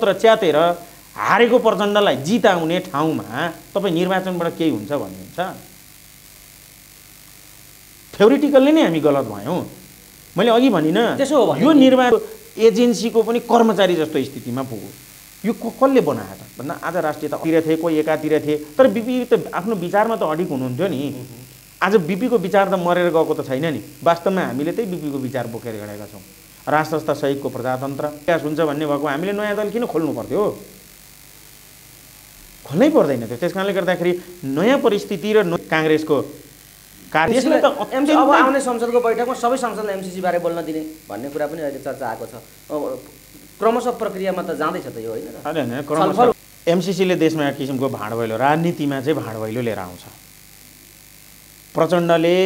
तर च्यातेर हारेको प्रचण्डलाई जिताउने ठाउँमा तपाईँ निर्वाचनबाट केही हुन्छ भन्नुहुन्छ? थ्योरिटिकल्ली नै हामी गलत भयौँ। मैले अघि भनिनँ यो निर्वाचन एजेन्सीको पनि कर्मचारी जस्तो स्थितिमा पुग्यो। यो कसले बनायो त भन्दा आज राष्ट्रियतातिर थिए, कोही एकातिर थिए, तर बिपी त आफ्नो विचारमा त अडिक हुनुहुन्थ्यो नि। आज बिपीको विचार त मरेर गएको त छैन नि। वास्तवमा हामीले त्यही बिपीको विचार बोकेर हिँडेका छौँ। राष्ट्रस्थ सहितको प्रजातन्त्र विकास हुन्छ भन्ने भएको हामीले नयाँ दल किन खोल्नु पर्थ्यो? खोल्नै पर्दैन थियो। त्यस कारणले गर्दाखेरि नयाँ परिस्थिति र काङ्ग्रेसको यसले त अब आउने संसदको बैठकमा सबै संसदलाई एमसीसी बारे बोल्न दिने भन्ने कुरा पनि अहिले चर्चा आएको छ। क्रमशः प्रक्रियामा त जाँदैछ त यो, होइन? क्रमशः एमसीसीले देशमा एक किसिमको भाँडभैलो, राजनीतिमा चाहिँ भाँडभैलो लिएर आउँछ। प्रचण्डले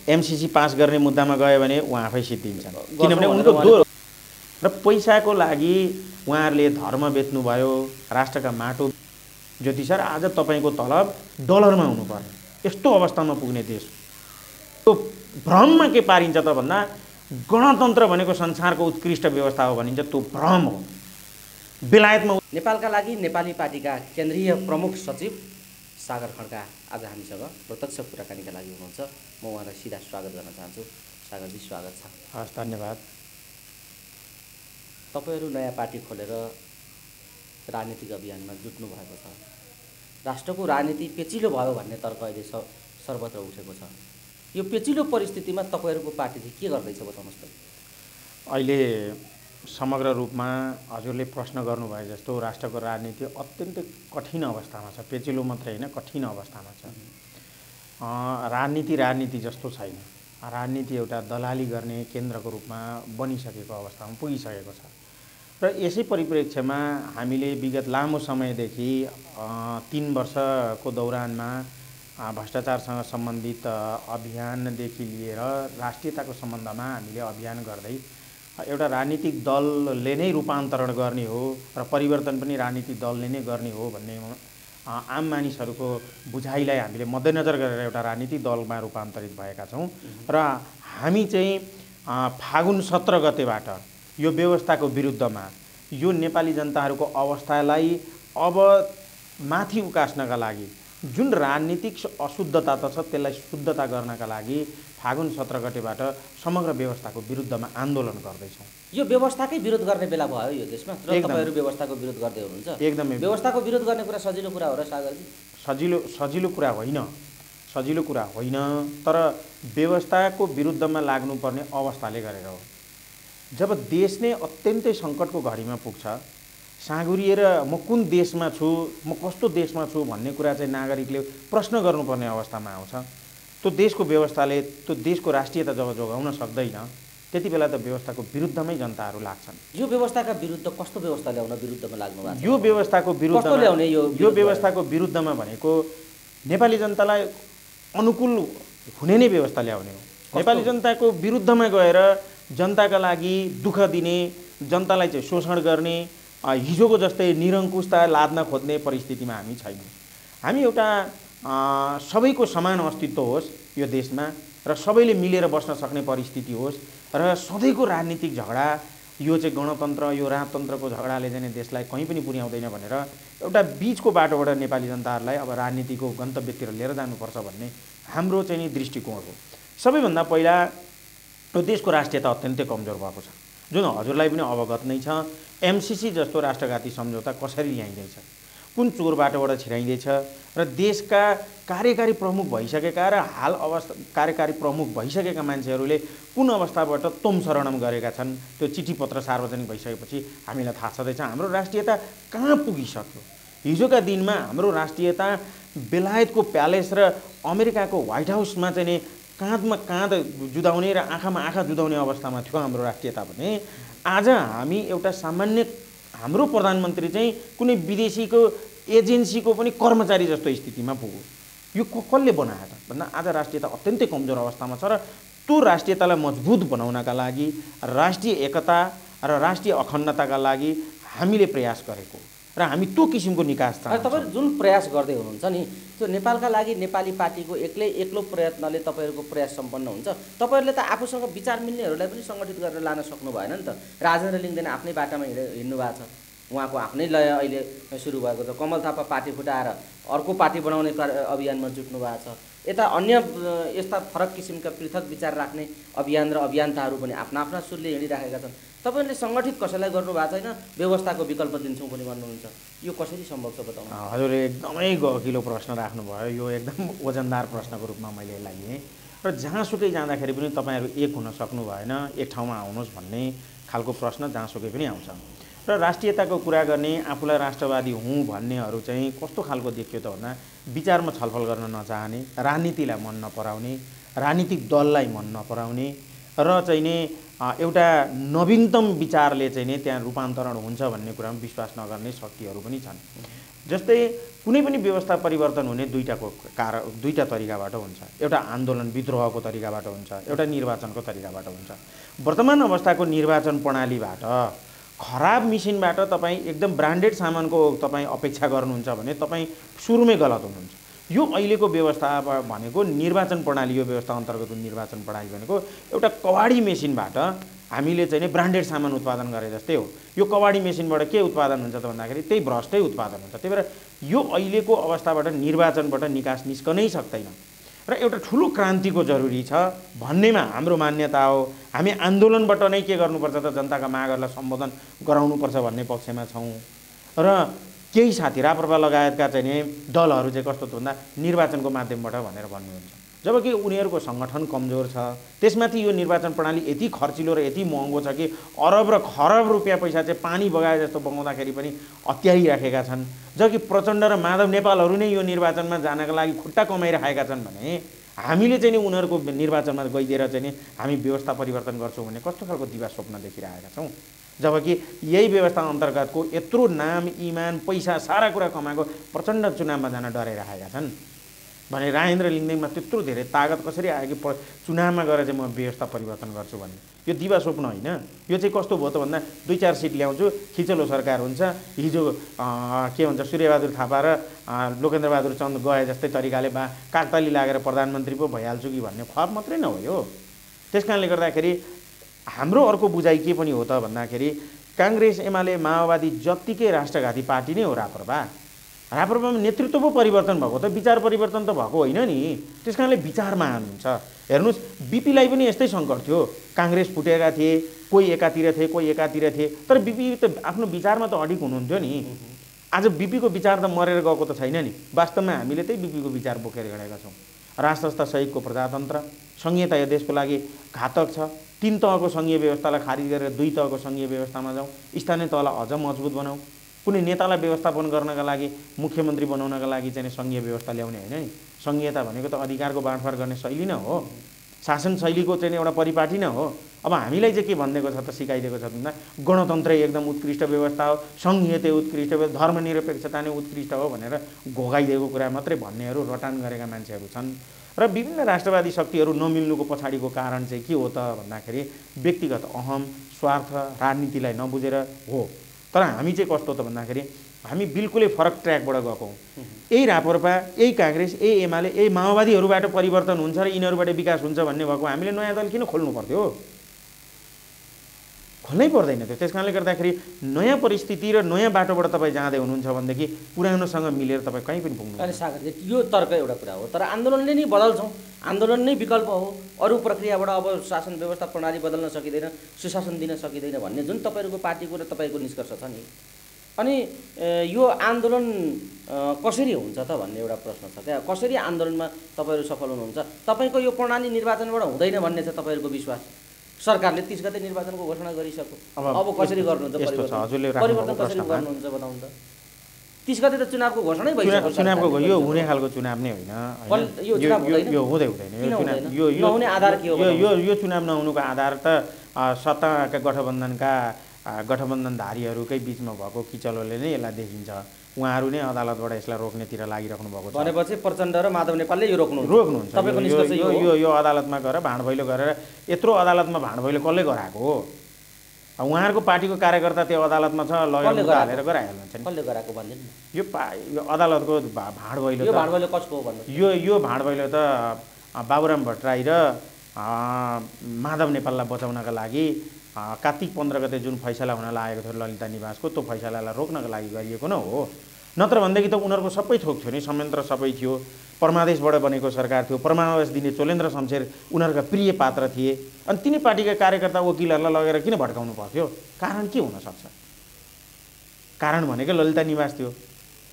एमसीसी पास गर्ने मुद्दामा गयो भने उहाँ आफै सिद्धिन्छन्, किनभने उनको दो र पैसाको लागि उहाँहरूले धर्म बेच्नुभयो, राष्ट्रका माटो ज्योति सर। आज तपाईँको तलब डलरमा हुनुपर्ने यस्तो अवस्थामा पुग्ने देश, त्यो भ्रममा के पारिन्छ त भन्दा गणतन्त्र भनेको संसारको उत्कृष्ट व्यवस्था हो भनिन्छ, त्यो भ्रम हो। बेलायतमा नेपालका लागि नेपाली पार्टीका केन्द्रीय प्रमुख सचिव सागर खड्का आज हामीसँग प्रत्यक्ष कुराकानीका लागि हुनुहुन्छ। म उहाँलाई सिधा स्वागत गर्न चाहन्छु। सागरजी, स्वागत छ। हस्, धन्यवाद। तपाईँहरू नयाँ पार्टी खोलेर राजनीतिक अभियानमा जुट्नु भएको छ। राष्ट्रको राजनीति पेचिलो भयो भन्ने तर्क अहिले सर्वत्र उठेको छ। यो पेचिलो परिस्थितिमा तपाईँहरूको पार्टी चाहिँ के गर्दैछ बताउनुहोस् त? अहिले समग्र रूपमा हजुरले प्रश्न गर्नुभयो जस्तो राष्ट्रको राजनीति अत्यन्तै कठिन अवस्थामा छ। पेचिलो मात्रै होइन, कठिन अवस्थामा छ। राजनीति जस्तो छैन। राजनीति एउटा दलाली गर्ने केन्द्रको रूपमा बनिसकेको अवस्थामा पुगिसकेको छ। र यसै परिप्रेक्ष्यमा हामीले विगत लामो समयदेखि 3 वर्षको दौरानमा भ्रष्टाचारसँग सम्बन्धित अभियानदेखि लिएर राष्ट्रियताको सम्बन्धमा हामीले अभियान गर्दै एउटा राजनीतिक दलले नै रूपान्तरण गर्ने हो र परिवर्तन पनि राजनीतिक दलले नै गर्ने हो भन्ने आम मानिसहरूको बुझाइलाई हामीले मध्यनजर गरेर एउटा राजनीतिक दलमा रूपान्तरित भएका छौँ। र हामी चाहिँ फागुन 17 गतेबाट यो व्यवस्थाको विरुद्धमा, यो नेपाली जनताहरूको अवस्थालाई अब माथि उकास्नका लागि जुन राजनीतिक अशुद्धता त छ त्यसलाई शुद्धता गर्नका लागि फागुन 17 गतेबाट समग्र व्यवस्थाको विरुद्धमा आन्दोलन गर्दैछौँ। यो व्यवस्थाकै विरोध गर्ने बेला भयो यो देशमा र तपाईहरु व्यवस्थाको विरोध गर्दै हुनुहुन्छ। एकदमै व्यवस्थाको विरोध गर्ने कुरा सजिलो कुरा हो र सागरजी? सजिलो कुरा होइन, सजिलो कुरा होइन, तर व्यवस्थाको विरुद्धमा लाग्नुपर्ने अवस्थाले गरेर हो। जब देश नै अत्यन्तै सङ्कटको घडीमा पुग्छ, साँगुरिएर म कुन देशमा छु, म कस्तो देशमा छु भन्ने कुरा चाहिँ नागरिकले प्रश्न गर्नुपर्ने अवस्थामा आउँछ। त्यो देशको व्यवस्थाले त्यो देशको राष्ट्रियता जब जोगाउन सक्दैन, त्यति बेला त व्यवस्थाको विरुद्धमै जनताहरू लाग्छन्। यो व्यवस्थाका विरुद्ध कस्तो व्यवस्था ल्याउन विरुद्धमा लाग्नु भएको छ? यो व्यवस्थाको विरुद्धमा ल्याउने यो व्यवस्थाको विरुद्धमा भनेको नेपाली जनतालाई अनुकूल हुने नै व्यवस्था ल्याउने हो। नेपाली जनताको विरुद्धमा गएर जनताका लागि दुःख दिने, जनतालाई चाहिँ शोषण गर्ने, हिजोको जस्तै निरङ्कुशता लाद्न खोज्ने परिस्थितिमा हामी छैनौँ। हामी एउटा सबैको समान अस्तित्व होस् यो देशमा र सबैले मिलेर बस्न सक्ने परिस्थिति होस् र सधैँको राजनीतिक झगडा, यो चाहिँ गणतन्त्र, यो राजतन्त्रको झगडाले चाहिँ देशलाई कहीँ पनि पुर्याउँदैन भनेर एउटा बीचको बाटोबाट नेपाली जनताहरूलाई अब राजनीतिको गन्तव्यतिर लिएर जानुपर्छ भन्ने हाम्रो चाहिँ नि दृष्टिकोण हो। सबैभन्दा पहिला यो देशको राष्ट्रियता अत्यन्तै कमजोर भएको छ, जुन हजुरलाई पनि अवगत नै छ। एमसीसी जस्तो राष्ट्रघाती सम्झौता कसरी ल्याइँदैछ, कुन चोर बाटोबाट छिराइँदैछ र देशका कार्यकारी प्रमुख भइसकेका र हाल अवस्था कार्यकारी प्रमुख भइसकेका मान्छेहरूले कुन अवस्थाबाट तोमशरणम गरेका छन्, त्यो चिठी पत्र सार्वजनिक भइसकेपछि हामीलाई थाहा छँदैछ हाम्रो राष्ट्रियता कहाँ पुगिसक्यो। हिजोका दिनमा हाम्रो राष्ट्रियता बेलायतको प्यालेस र अमेरिकाको व्हाइट हाउसमा चाहिँ नि काँधमा काँध जुदाउने र आँखामा आँखा जुदाउने अवस्थामा थियो हाम्रो राष्ट्रियता भने आज हामी एउटा सामान्य, हाम्रो प्रधानमन्त्री चाहिँ कुनै विदेशीको एजेन्सीको पनि कर्मचारी जस्तो स्थितिमा पुग्यो। यो कसले बनायो त भन्दा आज राष्ट्रियता अत्यन्तै कमजोर अवस्थामा छ र त्यो राष्ट्रियतालाई मजबुत बनाउनका लागि, राष्ट्रिय एकता र राष्ट्रिय अखण्डताका लागि हामीले प्रयास गरेको र हामी त्यो किसिमको निकास चाहन्छौँ। तपाईहरु जुन प्रयास गर्दै हुनुहुन्छ नि, त्यो नेपालका लागि नेपाली पार्टीको एक्लो प्रयत्नले तपाईहरुको प्रयास सम्पन्न हुन्छ? तपाईहरुले त आफूसँग विचार मिल्नेहरूलाई पनि सङ्गठित गरेर लान सक्नु भएन नि त? राजेन्द्र लिङ्गदेन आफ्नै बाटामा हिँड्नु भएको छ, उहाँको आफ्नै लय अहिले सुरु भएको छ। कमल थापा पार्टी फुटाएर अर्को पार्टी बनाउने अभियानमा जुट्नु भएको छ। यता अन्य यस्ता फरक किसिमका पृथक विचार राख्ने अभियान र अभियन्ताहरू पनि आफ्ना आफ्ना सुरले हिँडिराखेका छन्। तपाईँहरूले सङ्गठित कसैलाई गर्नु भएको छैन, व्यवस्थाको विकल्प दिन्छौँ पनि भन्नुहुन्छ, यो कसरी सम्भव छ बताउनु? हजुरले एकदमै गहिलो प्रश्न राख्नुभयो। यो एकदम वजनदार प्रश्नको रूपमा मैले यसलाई लिएँ र जहाँसुकै जाँदाखेरि पनि तपाईँहरू एक हुन सक्नु भएन, एक ठाउँमा आउनुहोस् भन्ने खालको प्रश्न जहाँसुकै पनि आउँछ। र राष्ट्रियताको कुरा गर्ने, आफूलाई राष्ट्रवादी हुँ भन्नेहरू चाहिँ कस्तो खालको देखियो त भन्दा विचारमा छलफल गर्न नचाहने, राजनीतिलाई मन नपराउने, राजनीतिक दललाई मन नपराउने र चाहिँ नि एउटा नवीनतम विचारले चाहिँ नि त्यहाँ रूपान्तरण हुन्छ भन्ने कुरामा विश्वास नगर्ने शक्तिहरू पनि छन्। जस्तै कुनै पनि व्यवस्था परिवर्तन हुने दुईटा तरिकाबाट हुन्छ। एउटा आन्दोलन विद्रोहको तरिकाबाट हुन्छ, एउटा निर्वाचनको तरिकाबाट हुन्छ। वर्तमान अवस्थाको निर्वाचन प्रणालीबाट खराब मिसिनबाट तपाईँ एकदम ब्रान्डेड सामानको तपाईँ अपेक्षा गर्नुहुन्छ भने तपाईँ सुरुमै गलत हुनुहुन्छ। यो अहिलेको व्यवस्था भनेको निर्वाचन प्रणाली, यो व्यवस्था अन्तर्गत निर्वाचन प्रणाली भनेको एउटा कवाडी मेसिनबाट हामीले चाहिँ नि ब्रान्डेड सामान उत्पादन गरे जस्तै हो। यो कवाडी मेसिनबाट के उत्पादन हुन्छ त भन्दाखेरि त्यही भ्रष्टै उत्पादन हुन्छ। त्यही भएर यो अहिलेको अवस्थाबाट निर्वाचनबाट निकास निस्कनै सक्दैन र एउटा ठुलो क्रान्तिको जरुरी छ भन्नेमा हाम्रो मान्यता हो। हामी आन्दोलनबाट नै के गर्नुपर्छ त जनताका मागहरूलाई सम्बोधन गराउनुपर्छ भन्ने पक्षमा छौँ र केही साथी राप्रपा लगायतका चाहिँ नि दलहरू चाहिँ कस्तो त भन्दा निर्वाचनको माध्यमबाट भनेर भन्नुहुन्छ, जबकि उनीहरूको सङ्गठन कमजोर छ। त्यसमाथि यो निर्वाचन प्रणाली यति खर्चिलो र यति महँगो छ कि अरब र खरब रुपियाँ पैसा चाहिँ पानी बगाए जस्तो बगाउँदाखेरि पनि अत्याइराखेका छन्। जबकि प्रचण्ड र माधव नेपालहरू नै यो निर्वाचनमा जानका लागि खुट्टा कमाइराखेका छन् भने हामीले चाहिँ नि उनीहरूको निर्वाचनमा गइदिएर चाहिँ नि हामी व्यवस्था परिवर्तन गर्छौँ भने कस्तो खालको दिवा स्वप्न देखिरहेका छौँ। जबकि यही व्यवस्था अन्तर्गतको यत्रो नाम इमान पैसा सारा कुरा कमाएको प्रचण्ड चुनावमा जान डराइरहेका छन् भने राजेन्द्र लिङ्देनमा त्यत्रो धेरै तागत कसरी आयो कि चुनावमा गएर चाहिँ म व्यवस्था परिवर्तन गर्छु भन्ने यो दिवा स्वप्न होइन। यो चाहिँ कस्तो भयो त भन्दा 2-4 सिट ल्याउँछु, खिचलो सरकार हुन्छ, हिजो के भन्छ सूर्यबहादुर थापा र लोकेन्द्रबहादुर चन्द गए जस्तै तरिकाले कागताली लागेर प्रधानमन्त्री पो भइहाल्छु कि भन्ने ख्वाब मात्रै नभयो। त्यस कारणले गर्दाखेरि हाम्रो अर्को बुझाइ के पनि हो त भन्दाखेरि काङ्ग्रेस एमाले माओवादी जत्तिकै राष्ट्रघाती पार्टी नै हो राप्रपा। राप्रपामा नेतृत्व पो परिवर्तन भएको त विचार परिवर्तन त भएको होइन नि। त्यस कारणले विचार महान हुन्छ। हेर्नुहोस् बिपीलाई पनि यस्तै सङ्कट थियो। काङ्ग्रेस फुटेका थिए, कोही एकातिर थिए कोही एकातिर थिए, तर बिपी त आफ्नो विचारमा त अडिक हुनुहुन्थ्यो नि। आज बिपीको विचार त मरेर गएको त छैन नि। वास्तवमा हामीले त्यही बिपीको विचार बोकेर हिँडेका छौँ। राष्ट्रस्थ सहितको प्रजातन्त्र संहिता यो देशको लागि घातक छ। 3 तहको सङ्घीय व्यवस्थालाई खारिज गरेर 2 तहको सङ्घीय व्यवस्थामा जाउँ, स्थानीय तहलाई अझ मजबुत बनाऊ। कुनै नेतालाई व्यवस्थापन गर्नका लागि, मुख्यमन्त्री बनाउनका लागि चाहिँ सङ्घीय व्यवस्था ल्याउने होइन नि। संहिता भनेको त अधिकारको बाँडफाँड गर्ने शैली नै हो, शासन शैलीको चाहिँ एउटा परिपाटी नै हो। अब हामीलाई चाहिँ के भनिदिएको छ त, सिकाइदिएको छ भन्दा गणतन्त्र एकदम उत्कृष्ट व्यवस्था हो, सङ्घीयता उत्कृष्ट व्यवस्था, धर्मनिरपेक्षता नै उत्कृष्ट हो भनेर घोगाइदिएको कुरा मात्रै भन्नेहरू रटान गरेका मान्छेहरू छन्। र विभिन्न राष्ट्रवादी शक्तिहरू नमिल्नुको पछाडिको कारण चाहिँ के हो त भन्दाखेरि व्यक्तिगत अहम, स्वार्थ, राजनीतिलाई नबुझेर हो। तर हामी चाहिँ कस्तो त भन्दाखेरि हामी बिल्कुलै फरक ट्र्याकबाट गएको हौँ। यही राप्रपा, यही काङ्ग्रेस, यही एमाले, यही माओवादीहरूबाट परिवर्तन हुन्छ र यिनीहरूबाट विकास हुन्छ भन्ने भएको हामीले नयाँ दल किन खोल्नु पर्थ्यो? खोल्नै पर्दैन थियो। त्यस कारणले गर्दाखेरि नयाँ परिस्थिति र नयाँ बाटोबाट तपाईँ जाँदै हुनुहुन्छ भनेदेखि पुरानोसँग मिलेर तपाईँ कहीँ पनि पुग्नु। अहिले सागरजी यो तर्क एउटा कुरा हो, तर आन्दोलनले नै बदल्छौँ, आन्दोलन नै विकल्प हो, अरू प्रक्रियाबाट अब शासन व्यवस्था प्रणाली बदल्न सकिँदैन, सुशासन दिन सकिँदैन भन्ने जुन तपाईँहरूको पार्टीको र तपाईँको निष्कर्ष छ नि, अनि यो आन्दोलन कसरी हुन्छ त भन्ने एउटा प्रश्न छ क्या। कसरी आन्दोलनमा तपाईँहरू सफल हुनुहुन्छ? तपाईँको यो प्रणाली निर्वाचनबाट हुँदैन भन्ने छ तपाईँहरूको विश्वास। सरकारले 30 गते निर्वाचनको घोषणा गरिसक्यो, अब कसरी गर्नुहुन्छ परिवर्तन कसरी गर्नुहुन्छ बताउनु त? 30 गते त चुनावको घोषणै भइसक्यो। चुनावको यो हुने खालको चुनाव नै होइन, यो हुँदैन। यो नहुने आधार के हो? यो चुनाव नहुनुको आधार त सत्ताका गठबन्धनधारीहरूकै बिचमा भएको किचलोले नै यसलाई देखिन्छ। उहाँहरू नै अदालतबाट यसलाई रोक्नेतिर लागिराख्नु भएको छ। भनेपछि प्रचण्ड र माधव नेपालले यो रोक्नुहुन्छ। तपाईँको निष्कर्ष यो अदालतमा गएर भाँडभैलो गरेर यत्रो अदालतमा भाँडभैलो कसले गराएको हो? उहाँहरूको पार्टीको कार्यकर्ता त्यो अदालतमा छ, लयरले हालेर गराइहाल्नुहुन्छ नि। कसले गराएको भन्दैन यो अदालतको भाँडभैलो यो भाँडभैलो कसको हो भन्नु? यो भाँडभैलो त बाबुराम भट्टराई र माधव नेपाललाई बचाउनका लागि कार्तिक 15 गते जुन फैसला हुन लागेको थियो ललिता निवासको त्यो फैसलालाई रोक्नको लागि गरिएको न हो। नत्र भनेदेखि त उनीहरूको सबै थोक थियो नि, संयन्त्र सबै थियो, परमादेशबाट बनेको सरकार थियो, परमादेश दिने चोलेन्द्र शमशेर उनीहरूका प्रिय पात्र थिए। अनि तिनै पार्टीका कार्यकर्ता वकिलहरूलाई लगेर किन भड्काउनु पर्थ्यो? कारण के हुनसक्छ? कारण भनेको ललिता निवास थियो।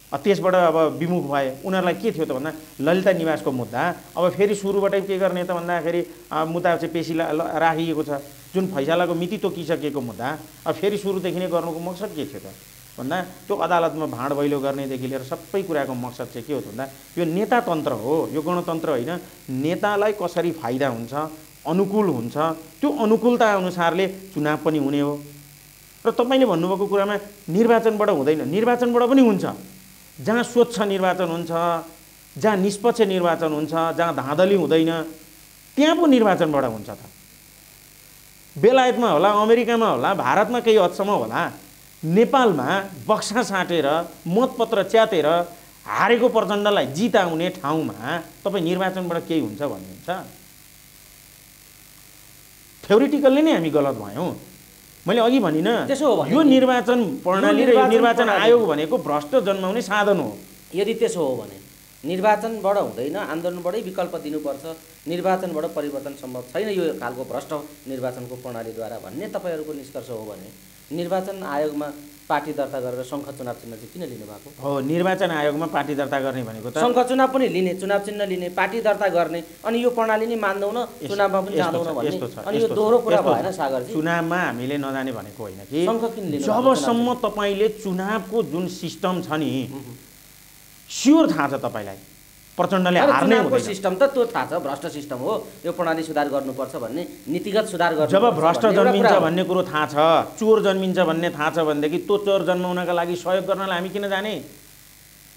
त्यसबाट अब विमुख भए। उनीहरूलाई के थियो त भन्दा ललिता निवासको मुद्दा अब फेरि सुरुबाटै के गर्ने त भन्दाखेरि मुद्दा चाहिँ पेशी राखिएको छ। जुन फैसलाको मिति तोकिसकेको मुद्दा अब फेरि सुरुदेखि नै गर्नुको मकसद के थियो त भन्दा त्यो अदालतमा भाँड भैलो गर्नेदेखि लिएर सबै कुराको मकसद चाहिँ के हो त भन्दा यो नेतातन्त्र हो, यो गणतन्त्र होइन। नेतालाई कसरी फाइदा हुन्छ, अनुकूल हुन्छ, त्यो अनुकूलता अनुसारले चुनाव पनि हुने हो। र तपाईँले भन्नुभएको कुरामा निर्वाचनबाट हुँदैन, निर्वाचनबाट पनि हुन्छ। जहाँ स्वच्छ निर्वाचन हुन्छ, जहाँ निष्पक्ष निर्वाचन हुन्छ, जहाँ धाँधली हुँदैन, त्यहाँ पो निर्वाचनबाट हुन्छ त। बेलायतमा होला, अमेरिकामा होला, भारतमा केही हदसम्म होला, नेपालमा बक्सा साटेर मतपत्र च्यातेर हारेको प्रचण्डलाई जिताउने ठाउँमा तपाईँ निर्वाचनबाट केही हुन्छ भन्नुहुन्छ? थ्योरिटिकल्ली नै हामी गलत भयौँ। मैले अघि भनिनँ, यो निर्वाचन प्रणाली र यो निर्वाचन आयोग भनेको भ्रष्ट जन्माउने साधन हो। यदि त्यसो हो भने निर्वाचनबाट हुँदैन, आन्दोलनबाटै विकल्प दिनुपर्छ, निर्वाचनबाट परिवर्तन सम्भव छैन यो खालको भ्रष्ट निर्वाचनको प्रणालीद्वारा भन्ने तपाईँहरूको निष्कर्ष हो भने निर्वाचन आयोगमा पार्टी दर्ता गरेर सङ्घ चुनाव चिन्ह चाहिँ किन लिनुभएको हो? निर्वाचन आयोगमा पार्टी दर्ता गर्ने भनेको त सङ्घ चुनाव पनि लिने, चुनाव चिन्ह लिने, पार्टी दर्ता गर्ने, अनि यो प्रणाली नै मान्दैनौँ न, चुनावमा पनि जाँदैनौँ भन्ने, अनि यो दोहोरो कुरा भएन सागरजी? चुनावमा हामीले नजाने भनेको होइन कि, सङ्घ किन लिनु? जबसम्म तपाईँले चुनावको जुन सिस्टम छ नि, स्योर थाहा छ तपाईँलाई प्रचण्डले हार्ने हुँदैन। सिस्टम त त्यो थाहा छ, भ्रष्ट सिस्टम हो, यो प्रणाली सुधार गर्नुपर्छ भन्ने, नीतिगत सुधार गर्नु। जब भ्रष्ट जन्मिन्छ भन्ने कुरो थाहा छ, चोर जन्मिन्छ भन्ने थाहा छ भनेदेखि त्यो चोर जन्माउनका लागि सहयोग गर्नलाई हामी किन जाने?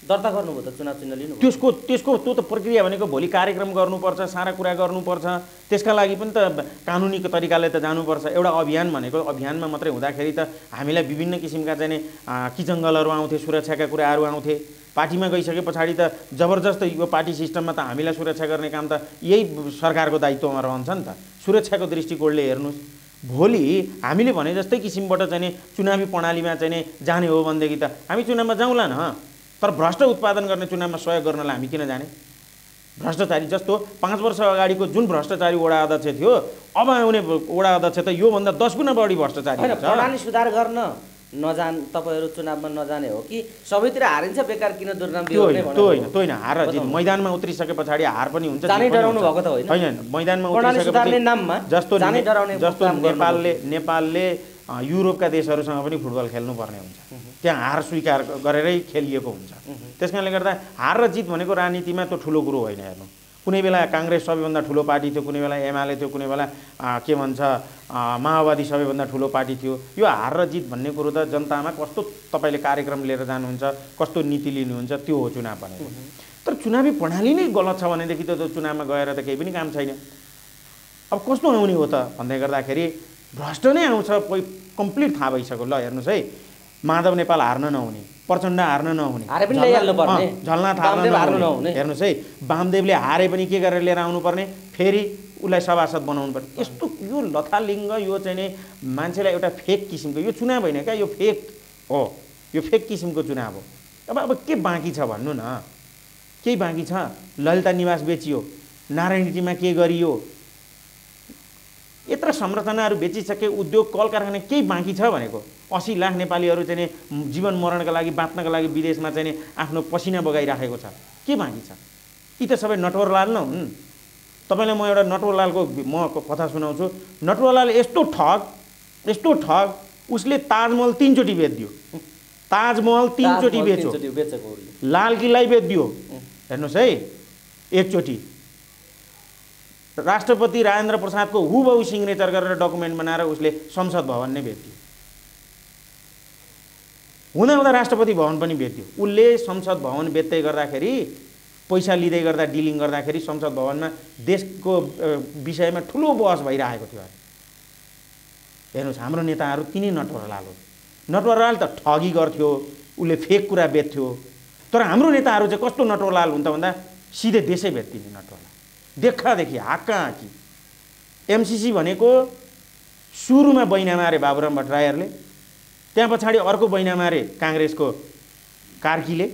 दर्ता गर्नुभयो त, चुनाव चिन्ह लिनु। त्यसको त्यो त प्रक्रिया भनेको भोलि कार्यक्रम गर्नुपर्छ, सारा कुरा गर्नुपर्छ, त्यसका लागि पनि त कानुनी तरिकाले त जानुपर्छ। एउटा अभियान भनेको अभियानमा मात्रै हुँदाखेरि त हामीलाई विभिन्न किसिमका चाहिँ किचङ्गलहरू आउँथे, सुरक्षाका कुराहरू आउँथे। पार्टीमा गइसके पछाडि त जबरजस्त यो पार्टी सिस्टममा त हामीलाई सुरक्षा गर्ने काम त यही सरकारको दायित्वमा रहन्छ नि त। सुरक्षाको दृष्टिकोणले हेर्नुहोस्, भोलि हामीले भने जस्तै किसिमबाट चाहिँ चुनावी प्रणालीमा चाहिँ जाने हो भनेदेखि त हामी चुनावमा जाउँला न, तर भ्रष्ट उत्पादन गर्ने चुनावमा सहयोग गर्नलाई हामी किन जाने? भ्रष्टाचारी जस्तो 5 वर्ष अगाडिको जुन भ्रष्टाचारी वडा अध्यक्ष थियो, अब आउने वडा अध्यक्ष त योभन्दा 10 गुणा बढी भ्रष्टाचारी हुन्छ। प्रणाली सुधार गर्न तपाईँहरू चुनावमा नजाने हो कि सबैतिर हारिन्छ, बेकार किन दुर्नाम बिहोर्ने? त्यो होइन, हार जित मैदानमा उत्रिसके पछाडि हार पनि हुन्छ, जानै डराउनु भएको त होइन। मैदानमा उत्रिसकेपछि नाममा जस्तो नेपालले युरोपका देशहरूसँग पनि फुटबल खेल्नुपर्ने हुन्छ, त्यहाँ हार स्वीकार गरेरै खेलिएको हुन्छ। त्यसकारणले गर्दा हार र जित भनेको राजनीतिमा त्यो ठुलो कुरो होइन। हेर्नु, कुनै बेला काङ्ग्रेस सबैभन्दा ठुलो पार्टी थियो, कुनै बेला एमाले थियो, कुनै बेला के भन्छ माओवादी सबैभन्दा ठुलो पार्टी थियो। यो हार र जित भन्ने कुरो त जनतामा कस्तो तपाईँले कार्यक्रम लिएर जानुहुन्छ, कस्तो नीति लिनुहुन्छ, त्यो हो चुनाव भनेको। तर चुनावी प्रणाली नै गलत छ भनेदेखि त चुनावमा गएर त केही पनि काम छैन। अब कस्तो आउने हो त भन्दै गर्दाखेरि भ्रष्ट नै आउँछ, कम्प्लिट थाहा भइसक्यो। ल हेर्नुहोस् है, माधव नेपाल हार्न नहुने, प्रचण्ड हार्न नहुने, झलना थाप्न नहुने। हेर्नुहोस् है, वामदेवले हारे पनि के गरेर लिएर आउनुपर्ने, फेरि उसलाई सभासद बनाउनु पर्ने। यस्तो यो लथालिङ्ग, यो चाहिँ नि मान्छेलाई एउटा फेक किसिमको, यो चुनाव होइन क्या, यो फेक हो, यो फेक किसिमको चुनाव हो। अब के बाँकी छ भन्नु न? केही बाँकी छ? ललिता निवास बेचियो, नारायणीमा के गरियो, यत्र संरचनाहरू बेचिसके, उद्योग कल कारखाना केही बाँकी छ भनेको? 80 लाख नेपालीहरू चाहिँ जीवन मरणका लागि बाँच्नका लागि विदेशमा चाहिँ आफ्नो पसिना बगाइराखेको छ, के बाँकी छ? यी त सबै नटवरलाल न हुन्। तपाईँलाई म एउटा नटवरलालको म कथा सुनाउँछु। नटवरलाल यस्तो ठग, उसले ताजमहल 3 चोटि बेच्दियो, ताजमहल 3 चोटि बेच्यो, लाल किल्लै बेच्दियो। हेर्नुहोस् है, एकचोटि राष्ट्रपति राजेन्द्र प्रसादको हुबहु सिग्नेचर गरेर डकुमेन्ट बनाएर उसले संसद भवन नै बेच्दियो, हुँदा राष्ट्रपति भवन पनि बेच्दियो। उसले संसद भवन बेच्दै गर्दाखेरि, पैसा लिँदै गर्दा, डिलिङ गर्दाखेरि संसद भवनमा देशको विषयमा ठुलो बहस भइरहेको थियो। हेर्नुहोस्, हाम्रो नेताहरू तिनै नटवरलाल हो। नटवरलाल त ठगी गर्थ्यो, उसले फेक कुरा बेच्थ्यो। तर हाम्रो नेताहरू चाहिँ कस्तो नटवरलाल हुन्छ भन्दा सिधै देशै बेच्दिने नटवरलाल, देखादेखि हाक्का हाकी। एमसिसी भनेको सुरुमा बैना मारे बाबुराम भट्टराईहरूले, त्यहाँ पछाडि अर्को बैना मारे काङ्ग्रेसको कार्कीले,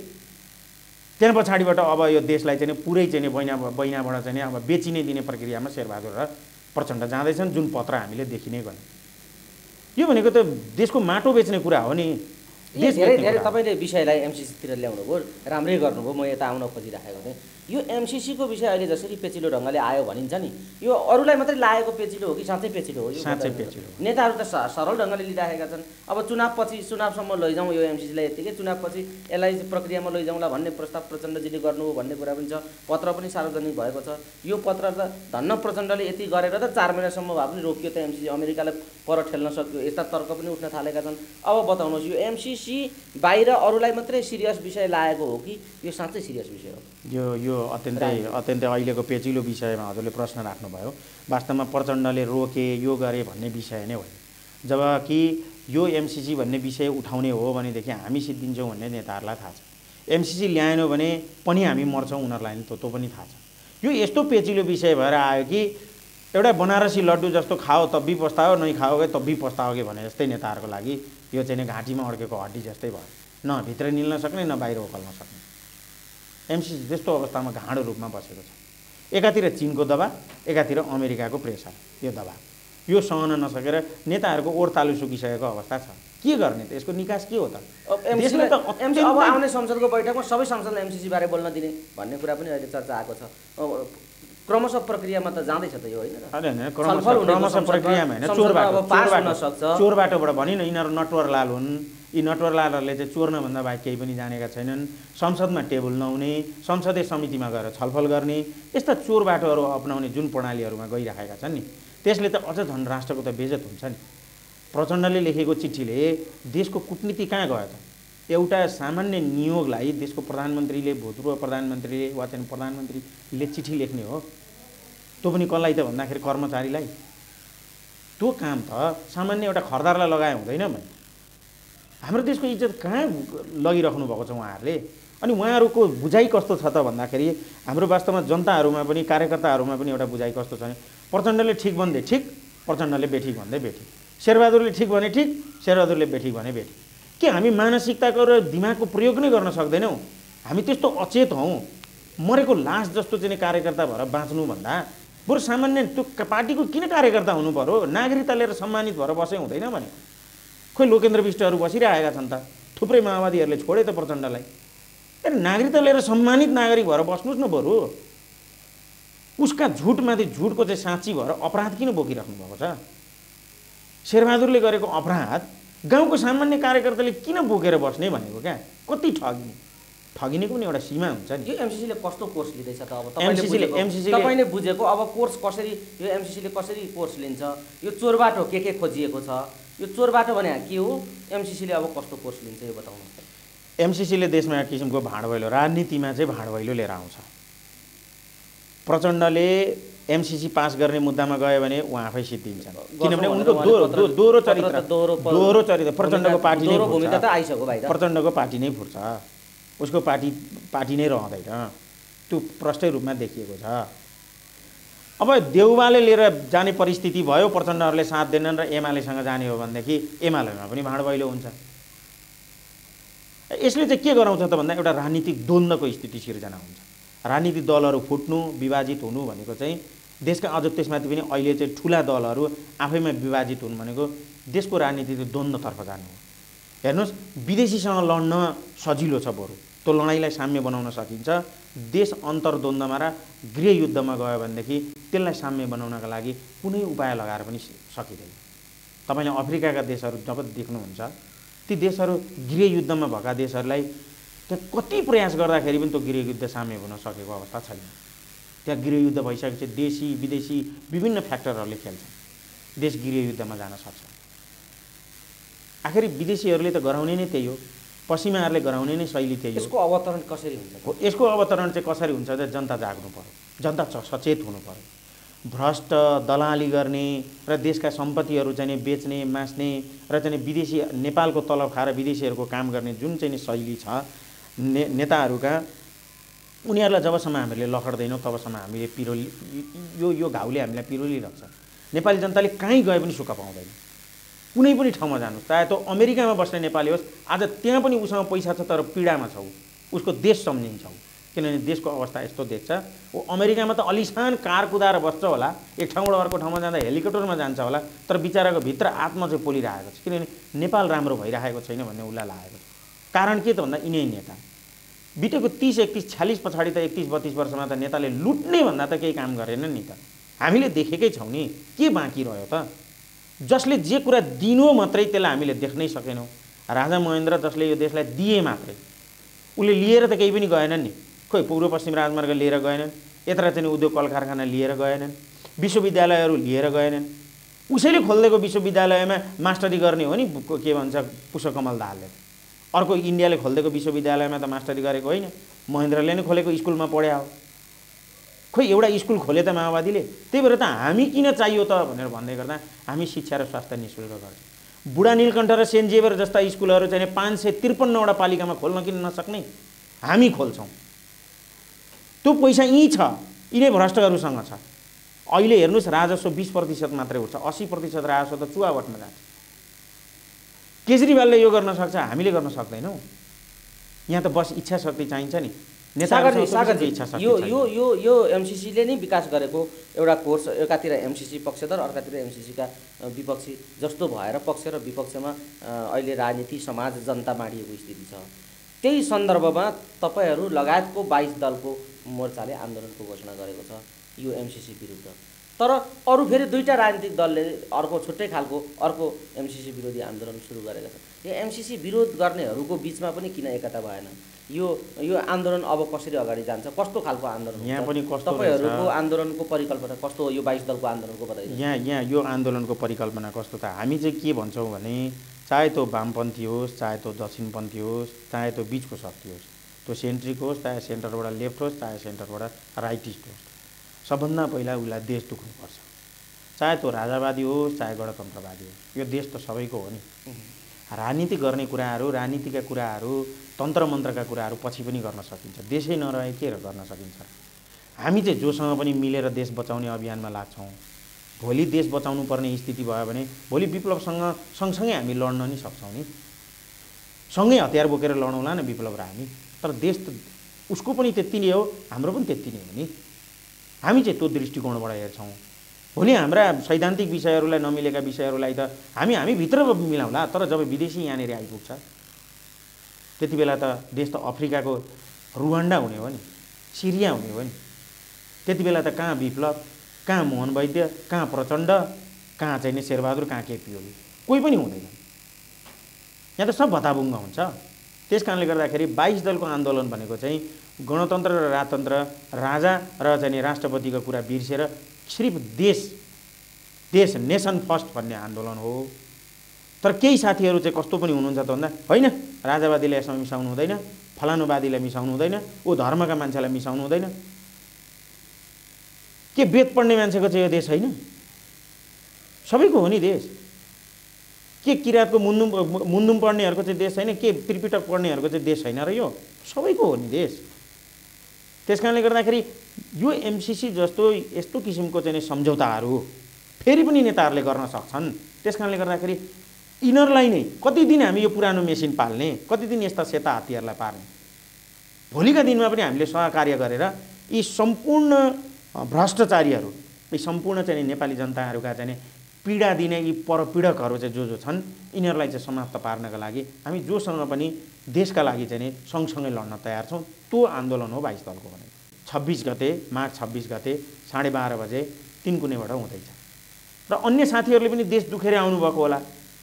त्यहाँ पछाडिबाट अब यो देशलाई चाहिँ पुरै चाहिँ बैनाबाट चाहिँ अब बेचिने दिने प्रक्रियामा शेरबहादुर र प्रचण्ड जाँदैछन्, जुन पत्र हामीले देखि नै गयौँ। यो भनेको त देशको माटो बेच्ने कुरा हो नि। धेरै तपाईँले विषयलाई एमसिसीतिर ल्याउनु भयो, राम्रै गर्नुभयो। म यता आउन खोजिराखेको थिएँ। यो एमसिसीको विषय अहिले जसरी पेचिलो ढङ्गले आयो भनिन्छ नि, यो अरूलाई मात्रै लागेको पेचिलो हो कि साँच्चै पेचिलो हो? यो साँच्चै पेचिलो। नेताहरू त सरल ढङ्गले लिइराखेका छन्। अब चुनावपछि चुनावसम्म लैजाउँ यो एमसिसीलाई, यत्तिकै चुनावपछि यसलाई प्रक्रियामा लैजाउँला भन्ने प्रस्ताव प्रचण्डजीले गर्नुभयो भन्ने कुरा पनि छ। पत्र पनि सार्वजनिक भएको छ। यो पत्र त धन्न प्रचण्डले यति गरेर त 4 महिनासम्म भए पनि रोकियो त एमसिसी, अमेरिकालाई पर ठेल्न सक्यो, यस्ता तर्क पनि उठ्न थालेका छन्। अब बताउनुहोस्, यो एमसिसी बाहिर अरूलाई मात्रै सिरियस विषय लागेको हो कि यो साँच्चै सिरियस विषय हो? यो अत्यन्तै अहिलेको पेचिलो विषयमा हजुरले प्रश्न राख्नुभयो। वास्तवमा प्रचण्डले रोके, यो गरे भन्ने विषय नै होइन। जबकि यो एमसिसी भन्ने विषय उठाउने हो भनेदेखि हामी सिद्धिन्छौँ भन्ने नेताहरूलाई थाहा छ। एमसिसी ल्याएन भने पनि हामी मर्छौँ उनीहरूलाई नि त्यो पनि थाहा छ। यो यस्तो पेचिलो विषय भएर आयो कि एउटा बनारसी लड्डु जस्तो खाओ तब भी पस्ताओ, नै खाओगे तब भी पस्ताओगे भने जस्तै नेताहरूको लागि यो चाहिँ घाँटीमा अड्केको हड्डी जस्तै भयो। न भित्र निल्न सक्ने, न बाहिर उकाल्न सक्ने एमसिसी त्यस्तो अवस्थामा घाँडो रूपमा बसेको छ। एकातिर चीनको दबाब, एकातिर अमेरिकाको प्रेसर, यो दबाब यो सहन नसकेर नेताहरूको ओर तालु सुकिसकेको अवस्था छ। के गर्ने त? यसको निकास के हो त? अब आउने संसदको बैठकमा सबै सांसदलाई एमसिसी बारे बोल्न दिने भन्ने कुरा पनि अहिले चर्चा आएको छ। क्रमशः प्रक्रियामा त जाँदैछ त यो, होइन? क्रमशः प्रक्रियामा होइन, चोरबाटोबाट भनि न। यिनीहरू नटवरलाल हुन्। यी नटवरलालहरूले चाहिँ चोर्नभन्दा बाहेक केही पनि जानेका छैनन्। संसदमा टेबल नहुने, संसदीय समितिमा गएर छलफल गर्ने, यस्ता चोर बाटोहरू अपनाउने जुन प्रणालीहरूमा गइराखेका छन् नि, त्यसले त अझ झन् राष्ट्रको त बेइज्जत हुन्छ नि। प्रचण्डले लेखेको चिठीले देशको कूटनीति कहाँ गयो त? एउटा सामान्य नियोगलाई देशको प्रधानमन्त्रीले, भूतपूर्व प्रधानमन्त्रीले वा चाहिँ प्रधानमन्त्रीले चिठी लेख्ने हो। त्यो पनि कसलाई त भन्दाखेरि कर्मचारीलाई। त्यो काम त सामान्य एउटा खरदारलाई लगाए हुँदैन भने। हाम्रो देशको इज्जत कहाँ लगिराख्नु भएको छ उहाँहरूले? अनि उहाँहरूको बुझाइ कस्तो छ त भन्दाखेरि हाम्रो वास्तवमा जनताहरूमा पनि, कार्यकर्ताहरूमा पनि एउटा बुझाइ कस्तो छ भने प्रचण्डले ठिक भन्दै ठिक, प्रचण्डले बेठिक भन्दै बेठिक, शेरबहादुरले ठिक भने ठिक, शेरबहादुरले बेठिक भने बेठिक। के हामी मानसिकताको र दिमागको प्रयोग नै गर्न सक्दैनौँ? हामी त्यस्तो अचेत हौँ। मरेको लास जस्तो चाहिँ कार्यकर्ता भएर बाँच्नुभन्दा बरु सामान्य त्यो पार्टीको किन कार्यकर्ता हुनु पर्यो? नागरिकता लिएर सम्मानित भएर बसे हुँदैन भने? खोइ लोकेन्द्र विष्टहरू बसिरहेका छन् त, थुप्रै माओवादीहरूले छोडे त प्रचण्डलाई। नागरिकता लिएर सम्मानित नागरिक भएर बस्नुहोस् न बरु। उसका झुटमाथि झुटको चाहिँ साँची भएर अपराध किन बोकिराख्नु भएको छ? शेरबहादुरले गरेको अपराध गाउँको सामान्य कार्यकर्ताले किन बोकेर बस्ने भनेको क्या? कति ठगिनेको पनि एउटा सीमा हुन्छ नि। यो एमसिसीले कस्तो कोर्स लिँदैछ त? अब तपाईँले बुझेको अब कोर्स कसरी, यो एमसिसीले कसरी कोर्स लिन्छ? यो चोरबाटो के खोजिएको छ? यो चोरबाटो भने के हो? एमसिसीले अब कस्तो कोर्स लिन्छ यो बताउनुहोस् त। एमसिसीले देशमा एक किसिमको भाँडभैलो, राजनीतिमा चाहिँ भाँडभैलो लिएर आउँछ। प्रचण्डले एमसिसी पास गर्ने मुद्दामा गयो भने उहाँ आफै सिद्धिन्छन्, किनभने उनको दोहोरो चरित्र प्रचण्डको पार्टी नै फुट्छ। प्रचण्डको पार्टी नै फुट्छ, उसको पार्टी नै रहँदैन। त्यो प्रष्टै रूपमा देखिएको छ। अब देउवाले लिएर जाने परिस्थिति भयो, प्रचण्डहरूले साथ दिएनन् र एमालेसँग जाने हो भनेदेखि एमालेमा पनि भाँडभैलो हुन्छ। यसले चाहिँ के गराउँछ त भन्दा एउटा राजनीतिक द्वन्द्वको स्थिति सिर्जना हुन्छ। राजनीतिक दलहरू फुट्नु, विभाजित हुनु भनेको चाहिँ देशका, अझ त्यसमाथि पनि अहिले चाहिँ ठुला दलहरू आफैमा विभाजित हुनु भनेको देशको राजनीतिक द्वन्द्वतर्फ जानु हो। हेर्नुहोस्, विदेशीसँग लड्न सजिलो छ, बरु त्यो लडाइँलाई साम्य बनाउन सकिन्छ। देश अन्तर्द्वन्द्वमा र गृहयुद्धमा गयो भनेदेखि त्यसलाई साम्य बनाउनका लागि कुनै उपाय लगाएर पनि सकिँदैन। तपाईँले अफ्रिकाका देशहरू जब देख्नुहुन्छ, ती देशहरू गृहयुद्धमा भएका देशहरूलाई त्यहाँ कति प्रयास गर्दाखेरि पनि त्यो गृहयुद्ध साम्य हुन सकेको अवस्था छैन। त्यहाँ गृहयुद्ध भइसकेपछि देशी विदेशी विभिन्न फ्याक्टरहरूले खेल्छन्, देश गृहयुद्धमा जान सक्छ। आखिर विदेशीहरूले त गराउने नै त्यही हो, पश्चिमाहरूले गराउने नै शैली त्यही हो। यसको अवतरण कसरी हुन्छ? यसको अवतरण चाहिँ कसरी हुन्छ त? जनता जाग्नु पर्यो, जनता सचेत हुनु पर्यो। भ्रष्ट दलाली गर्ने र देशका सम्पत्तिहरू चाहिँ बेच्ने, मास्ने र चाहिँ विदेशी, नेपालको तलब खाएर विदेशीहरूको काम गर्ने जुन चाहिँ शैली छ नेताहरूका, उनीहरूलाई जबसम्म हामीले लखड्दैनौँ तबसम्म हामीले पिरोली, यो घाउले हामीलाई पिरोली राख्छ। नेपाली जनताले कहीँ गए पनि सुख पाउँदैन। कुनै पनि ठाउँमा जानु, चाहे त्यो अमेरिकामा बस्ने नेपाली होस्, आज त्यहाँ पनि उसँग पैसा छ तर पीडामा छ, उसको देश सम्झिन्छौँ। किनभने देशको अवस्था यस्तो देख्छ। ऊ अमेरिकामा त अलिसान कार कुदाएर बस्छ होला, एक ठाउँबाट अर्को ठाउँमा जाँदा हेलिकप्टरमा जान्छ होला, तर बिचराको भित्र आत्मा चाहिँ पोलिरहेको छ। किनभने नेपाल राम्रो भइरहेको छैन भन्ने उसलाई लागेको छ। कारण के त भन्दा यिनै नेता बितेको 30, 31, 46 पछाडि त 31, 32 वर्षमा त नेताले लुट्ने भन्दा त केही काम गरेनन् नि त। हामीले देखेकै छौँ नि, के बाँकी रह्यो त? जसले जे कुरा दिनु मात्रै त्यसलाई हामीले देख्नै सकेनौँ। राजा महेन्द्र जसले यो देशलाई दिए मात्रै, उसले लिएर त केही पनि गएनन् नि। खोइ पूर्व पश्चिम राजमार्ग लिएर गएनन्, यत्र चाहिँ उद्योग कल कारखाना लिएर गएनन्, विश्वविद्यालयहरू लिएर गएनन्। उसैले खोलिदिएको विश्वविद्यालयमा मास्टरी गर्ने हो नि के भन्छ पुष्पकमल दाहालले। अर्को इन्डियाले खोलिदिएको विश्वविद्यालयमा त मास्टरी गरेको होइन, महेन्द्रले नै खोलेको स्कुलमा पढ्या हो। खोइ एउटा स्कुल खोले त माओवादीले। त्यही भएर त हामी किन चाहियो त भनेर भन्दै गर्दा हामी शिक्षा र स्वास्थ्य निःशुल्क गर्छौँ। बुढा नीलकण्ठ र सेन्ट जेभियर जस्ता स्कुलहरू चाहिँ 553वटा पालिकामा खोल्न किन नसक्ने? हामी खोल्छौँ। त्यो पैसा यहीँ छ, यिनै भ्रष्टहरूसँग छ। अहिले हेर्नुहोस् राजस्व 20% मात्रै उठ्छ, 80% राजस्व त चुवावटमा जान्छ। केजरीवालले यो गर्न सक्छ, हामीले गर्न सक्दैनौँ। यहाँ त बस इच्छा शक्ति चाहिन्छ नि। यो एमसीसीले नै विकास गरेको एउटा कोर्स, एकातिर एमसीसी पक्षधर अर्कातिर एमसीसीका विपक्षी जस्तो भएर पक्ष र विपक्षमा अहिले राजनीति समाज जनता बाँडिएको स्थिति छ। त्यही सन्दर्भमा तपाईहरू लगायतको 22 दलको मोर्चाले आन्दोलनको घोषणा गरेको छ यो एमसीसी विरुद्ध। तर अरू फेरि दुईटा राजनीतिक दलले अर्को छुट्टै खालको अर्को एमसीसी विरोधी आन्दोलन सुरु गरेका छन्। यो एमसीसी विरोध गर्नेहरूको बिचमा पनि किन एकता भएन? यो आन्दोलन अब कसरी अगाडि जान्छ? कस्तो खालको आन्दोलन? यहाँ पनि कस्तो तपाईहरूको आन्दोलनको परिकल्पना कस्तो हो? यो 22 दलको आन्दोलनको बताइदिनु। यहाँ यो आन्दोलनको परिकल्पना कस्तो त? हामी चाहिँ के भन्छौँ भने चाहे त्यो वामपन्थी होस्, चाहे त्यो दक्षिणपन्थी होस्, चाहे त्यो बिचको शक्ति होस्, त्यो सेन्ट्रिक होस्, चाहे सेन्टरबाट लेफ्ट होस्, चाहे सेन्टरबाट राइटिस्ट होस्, सबभन्दा पहिला उसलाई देश दुख्नुपर्छ। चाहे त्यो राजावादी होस्, चाहे गणतन्त्रवादी होस्, यो देश त सबैको हो नि। राजनीति गर्ने कुराहरू, राजनीतिका कुराहरू, तन्त्र मन्त्रका कुराहरू पछि पनि गर्न सकिन्छ। देशै नरहे के गर्न सकिन्छ? हामी चाहिँ जोसँग पनि मिलेर देश बचाउने अभियानमा लाग्छौँ। भोलि देश बचाउनु पर्ने स्थिति भयो भने भोलि विप्लवसँग सँगसँगै हामी लड्न नि सक्छौँ नि। सँगै हतियार बोकेर लडौँला न विप्लव र हामी। तर देश त उसको पनि त्यति नै हो, हाम्रो पनि त्यति नै हो नि। हामी चाहिँ त्यो दृष्टिकोणबाट हेर्छौँ। भोलि हाम्रा सैद्धान्तिक विषयहरूलाई नमिलेका विषयहरूलाई त हामी भित्र मिलाउँला, तर जब विदेशी यहाँनिर आइपुग्छ त्यति बेला त देश त अफ्रिकाको रुवान्डा हुने हो नि, सिरिया हुने हो नि। त्यति बेला त कहाँ विप्लव, कहाँ मोहन वैद्य, कहाँ प्रचण्ड, कहाँ चाहिँ नि शेरबहादुर, कहाँ केपी ओली, कोही पनि हुँदैन। यहाँ त सब भताभुङ्ग हुन्छ। त्यस कारणले गर्दाखेरि 22 दलको आन्दोलन भनेको चाहिँ गणतन्त्र र राजतन्त्र, राजा र चाहिँ राष्ट्रपतिको कुरा बिर्सेर सिर्फ देश नेसन फर्स्ट भन्ने आन्दोलन हो। तर केही साथीहरू चाहिँ कस्तो पनि हुनुहुन्छ त भन्दा होइन, राजावादीलाई यसमा मिसाउनु हुँदैन, फलानुवादीलाई मिसाउनु हुँदैन, ऊ धर्मका मान्छेलाई मिसाउनु हुँदैन। के वेद पढ्ने मान्छेको चाहिँ यो देश होइन? सबैको हो नि देश। के किराँतको मुन्दुम पढ्नेहरूको चाहिँ देश छैन? के त्रिपिटक पढ्नेहरूको चाहिँ देश छैन र? यो सबैको हो नि देश। त्यस कारणले गर्दाखेरि यो एमसीसी जस्तो यस्तो किसिमको चाहिँ सम्झौताहरू फेरि पनि नेताहरूले गर्न सक्छन्। त्यस कारणले गर्दाखेरि यिनीहरूलाई नै कति दिन हामी यो पुरानो मेसिन पाल्ने, कति दिन यस्ता सेता हात्तीहरूलाई पार्ने? भोलिका दिनमा पनि हामीले सहकार्य गरेर यी सम्पूर्ण भ्रष्टाचारीहरू, यी सम्पूर्ण चाहिँ नेपाली जनताहरूका चाहिँ पीडा दिने यी परपीडकहरू चाहिँ जो छन् यिनीहरूलाई चाहिँ समाप्त पार्नका लागि हामी जोसँग पनि देशका लागि चाहिँ सँगसँगै लड्न तयार छौँ। त्यो आन्दोलन हो 22 दलको भनेको। 26 गते, मार्च 26 गते 12:30 बजे तिनकुनेबाट हुँदैछ र अन्य साथीहरूले पनि देश दुखेर आउनुभएको होला,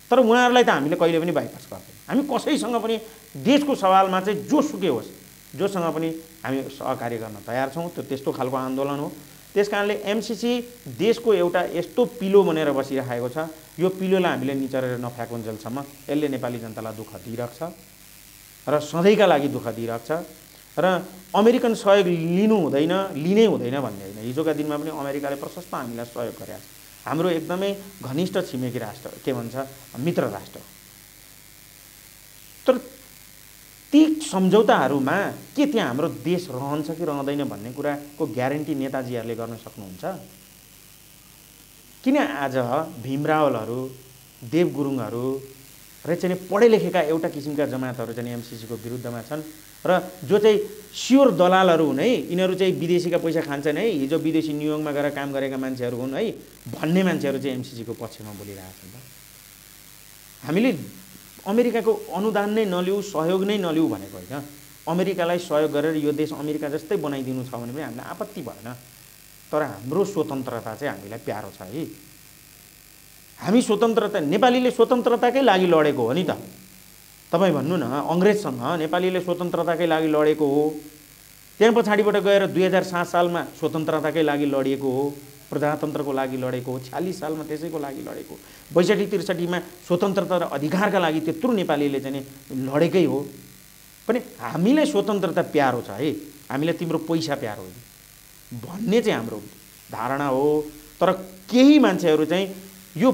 तर उहाँहरूलाई त हामीले कहिले पनि बाइपास गर्दैन। हामी कसैसँग पनि देशको सवालमा चाहिँ जोसुकै होस्, जोसँग पनि हामी सहकार्य गर्न तयार छौँ। त्यो त्यस्तो खालको आन्दोलन हो। त्यस कारणले एमसीसी देशको एउटा यस्तो पिलो बनेर बसिरहेको छ। यो पिलोलाई हामीले निचरेर नफ्याकुन्जेलसम्म यसले नेपाली जनतालाई दुःख दिइरहेको छ र सधैँका लागि दुःख दिइरहेको छ। र अमेरिकन सहयोग लिनु हुँदैन, लिनै हुँदैन भन्ने होइन। हिजोका दिनमा पनि अमेरिकाले प्रशस्त हामीलाई सहयोग गरेको छ। हाम्रो एकदमै घनिष्ठ छिमेकी राष्ट्र, के भन्छ मित्र राष्ट्र। तर ती सम्झौताहरूमा के त्यहाँ हाम्रो देश रहन्छ कि रहँदैन भन्ने कुराको ग्यारेन्टी नेताजीहरूले गर्न सक्नुहुन्छ? किन आज भीमरावलहरू, देव गुरुङहरू र चाहिँ पढे लेखेका एउटा किसिमका जमातहरू चाहिँ एमसीसीको विरुद्धमा छन् र जो चाहिँ स्योर दलालहरू हुन् है, यिनीहरू चाहिँ विदेशीका पैसा खान्छन् है, हिजो विदेशी न्युयोर्कमा गएर काम गरेका मान्छेहरू हुन् है भन्ने मान्छेहरू चाहिँ एमसीसीको पक्षमा बोलिरहेका छन्। हामीले अमेरिकाको अनुदान नै नलिऊ, सहयोग नै नलिऊ भनेको होइन। अमेरिकालाई सहयोग गरेर यो देश अमेरिका जस्तै बनाइदिनु छ भने पनि हामीलाई आपत्ति भएन, तर हाम्रो स्वतन्त्रता चाहिँ हामीलाई प्यारो छ है। हामी स्वतन्त्रता, नेपालीले स्वतन्त्रताकै लागि लडेको हो नि त। तपाईँ भन्नु न, अङ्ग्रेजसँग नेपालीले स्वतन्त्रताकै लागि लडेको हो। त्यहाँ पछाडिबाट गएर 2007 सालमा स्वतन्त्रताकै लागि लडिएको हो, प्रजातन्त्रको लागि लडेको हो, 46 सालमा त्यसैको लागि लडेको, 62-63मा स्वतन्त्रता र अधिकारका लागि त्यत्रो नेपालीले चाहिँ लडेकै हो। पनि हामीलाई स्वतन्त्रता प्यारो छ है, हामीलाई तिम्रो पैसा प्यारो हो भन्ने चाहिँ हाम्रो धारणा हो। तर केही मान्छेहरू चाहिँ यो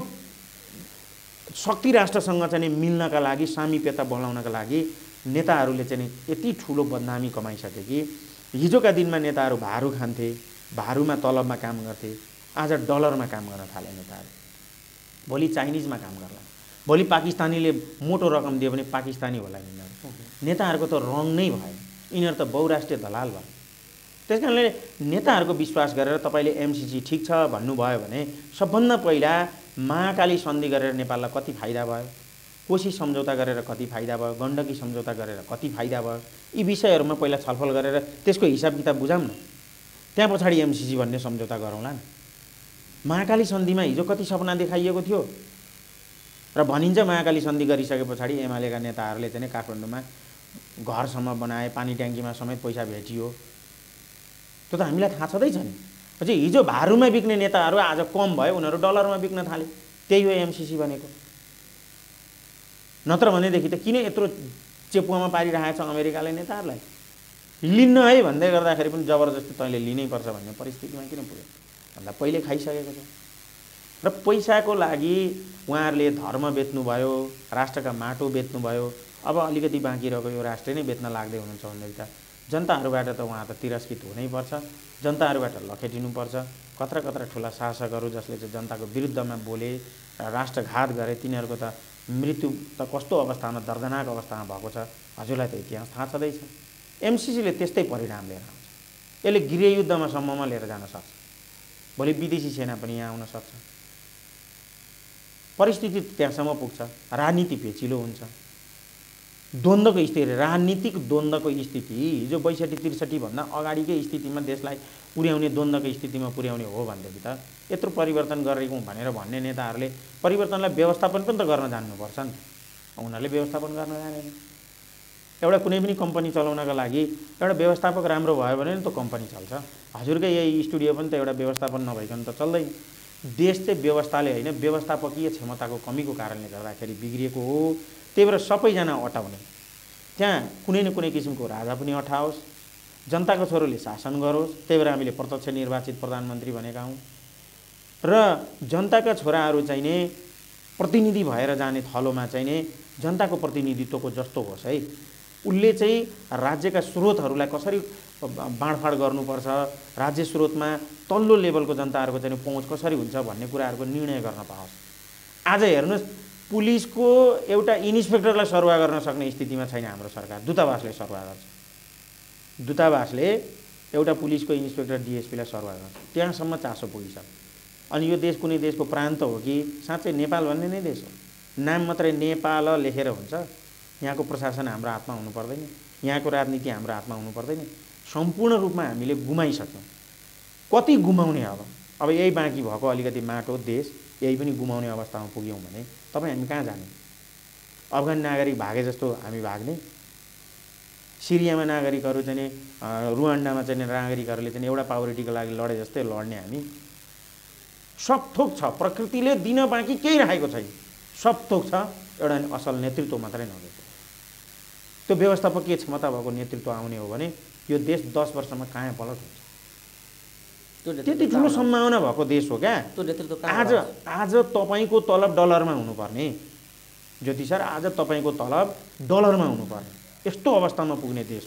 शक्ति राष्ट्रसँग चाहिँ मिल्नका लागि, सामिप्यता बढाउनका लागि नेताहरूले चाहिँ यति ठुलो बदनामी कमाइसके कि हिजोका दिनमा नेताहरू भारू खान्थे, भारूमा तलबमा काम गर्थे, आज डलरमा काम गर्न थाले नेताहरू। भोलि चाइनिजमा काम गर्ला, भोलि पाकिस्तानीले मोटो रकम दियो भने पाकिस्तानी होला यिनीहरू। नेताहरूको त रङ नै भयो, यिनीहरू त बहुराष्ट्रिय दलाल भयो। त्यस कारणले नेताहरूको विश्वास गरेर तपाईँले एमसीसी ठिक छ भन्नुभयो भने सबभन्दा पहिला महाकाली सन्धि गरेर नेपाललाई कति फाइदा भयो, कोशी सम्झौता गरेर कति फाइदा भयो, गण्डकी सम्झौता गरेर कति फाइदा भयो, यी विषयहरूमा पहिला छलफल गरेर त्यसको हिसाब किताब बुझाउँ न, त्यहाँ पछाडि एमसीसी भन्ने सम्झौता गरौँला न। महाकाली सन्धिमा हिजो कति सपना देखाइएको थियो र भनिन्छ महाकाली सन्धि गरिसके पछाडि एमालेका नेताहरूले चाहिँ काठमाडौँमा घरसम्म बनाए, पानी ट्याङ्कीमा समेत पैसा भेटियो। त्यो त हामीलाई थाहा छँदैछ नि। पछि हिजो भारूमा बिक्ने नेताहरू आज कम भयो, उनीहरू डलरमा बिक्न थाले। त्यही हो एमसीसी भनेको। नत्र भनेदेखि त किन यत्रो चेपुवामा पारिरहेछ अमेरिकाले नेताहरूलाई? लिन्न है भन्दै गर्दाखेरि पनि जबरजस्ती तैँले लिनै पर्छ भन्ने परिस्थितिमा किन पुग्यो भन्दा पहिले खाइसकेको छ। र पैसाको लागि उहाँहरूले धर्म बेच्नुभयो, राष्ट्रका माटो बेच्नुभयो। अब अलिकति बाँकी रहेको यो राष्ट्र नै बेच्न लाग्दै हुनुहुन्छ भनेदेखि त जनताहरूबाट त उहाँ त तिरस्कृत हुनैपर्छ, जनताहरूबाट लखेटिनुपर्छ। कत्र कत्र ठुला शासकहरू जसले चाहिँ जनताको विरुद्धमा बोले, राष्ट्रघात गरे, तिनीहरूको त मृत्यु त कस्तो अवस्थामा, दर्दनाक अवस्थामा भएको छ हजुरलाई त इतिहास थाहा छँदैछ। एमसीसीले त्यस्तै परिणाम लिएर आउँछ। यसले गृहयुद्धमा सम्ममा लिएर जान सक्छ। भोलि विदेशी सेना पनि यहाँ आउन सक्छ। परिस्थिति त्यहाँसम्म पुग्छ। राजनीति पेचिलो हुन्छ। द्वन्द्वको स्थिति, राजनीतिक द्वन्द्वको स्थिति हिजो 62-63 भन्दा अगाडिकै स्थितिमा देशलाई पुर्याउने, द्वन्द्वको स्थितिमा पुर्याउने हो भनेदेखि त यत्रो परिवर्तन गरेको भनेर भन्ने नेताहरूले परिवर्तनलाई व्यवस्थापन पनि त गर्न जान्नुपर्छ नि। उनीहरूले व्यवस्थापन गर्न जानेन। एउटा कुनै पनि कम्पनी चलाउनका लागि एउटा व्यवस्थापक राम्रो भयो भने नि त कम्पनी चल्छ। हजुरकै यही स्टुडियो पनि त एउटा व्यवस्थापन नभइकन त चल्दैन। देश चाहिँ व्यवस्थाले होइन, व्यवस्थापकीय क्षमताको कमीको कारणले गर्दाखेरि बिग्रिएको हो। त्यही भएर सबैजना अटाउने, त्यहाँ कुनै न कुनै किसिमको राजा पनि अठाओस्, जनताको छोरोले शासन गरोस्। त्यही भएर हामीले प्रत्यक्ष निर्वाचित प्रधानमन्त्री भनेका हौँ। र जनताका छोराहरू चाहिँ नि प्रतिनिधि भएर जाने थलोमा चाहिँ नि जनताको प्रतिनिधित्वको जस्तो होस् है। उसले चाहिँ राज्यका स्रोतहरूलाई कसरी बाँडफाँड गर्नुपर्छ, राज्य स्रोतमा तल्लो लेभलको जनताहरूको चाहिँ पहुँच कसरी हुन्छ भन्ने कुराहरूको निर्णय गर्न पाओस्। आज हेर्नुहोस्, पुलिसको एउटा इन्सपेक्टरलाई सरुवा गर्न सक्ने स्थितिमा छैन हाम्रो सरकार। दूतावासले सरुवा गर्छ। दूतावासले एउटा पुलिसको इन्सपेक्टर डिएसपीलाई सरुवा गर्छ। त्यहाँसम्म चासो पुगिसक्यो। अनि यो देश कुनै देशको प्रान्त हो कि साँच्चै नेपाल भन्ने नै देश हो? नाम मात्रै नेपाल लेखेर हुन्छ? यहाँको प्रशासन हाम्रो हातमा हुनु पर्दैन? यहाँको राजनीति हाम्रो हातमा हुनु पर्दैन? सम्पूर्ण रूपमा हामीले गुमाइसक्यौँ। कति गुमाउने अब यही बाँकी भएको अलिकति माटो देश यही पनि गुमाउने अवस्थामा पुग्यौँ भने तपाईँ हामी कहाँ जाने? अफगान नागरिक भागे जस्तो हामी भाग्ने? सिरियामा नागरिकहरू चाहिँ रुवान्डामा चाहिँ नागरिकहरूले चाहिँ एउटा पावरटीको लागि लडे जस्तै लड्ने हामी? सब थोक छ। प्रकृतिले दिन बाँकी केही राखेको छैन। सब थोक छ। एउटा असल नेतृत्व मात्रै नभएको। त्यो व्यवस्थापकीय क्षमता भएको नेतृत्व आउने हो भने यो देश 10 वर्षमा काया पलट हुन्छ। त्यति ठुलो सम्भावना भएको देश हो क्या। आज तपाईँको तलब डलरमा हुनुपर्ने ज्योति सर, आज तपाईँको तलब डलरमा हुनुपर्ने यस्तो अवस्थामा पुग्ने देश।